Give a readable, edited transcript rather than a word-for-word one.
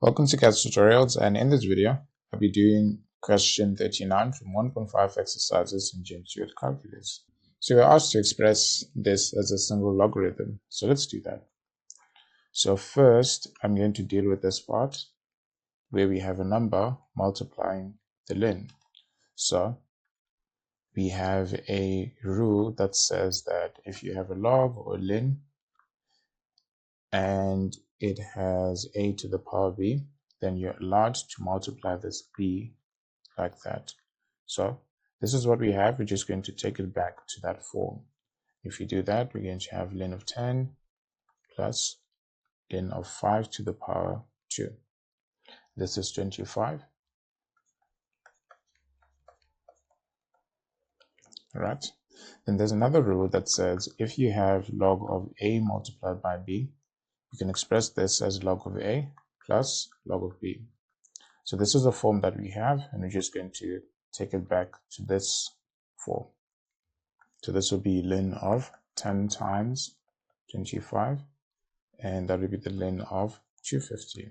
Welcome to Khetz Tutorials, and in this video, I'll be doing question 39 from 1.5 exercises in Geometry with Calculus. So we're asked to express this as a single logarithm. So let's do that. So first, I'm going to deal with this part where we have a number multiplying the ln. So we have a rule that says that if you have a log or ln and it has a to the power b, then you're allowed to multiply this b like that. So this is what we have. We're just going to take it back to that form. If you do that, we're going to have ln of 10 plus ln of 5 to the power 2. This is 25. All right. Then there's another rule that says if you have log of a multiplied by b, you can express this as log of a plus log of b. So this is the form that we have, and we're just going to take it back to this form. So this will be ln of 10 times 25, and that will be the ln of 250.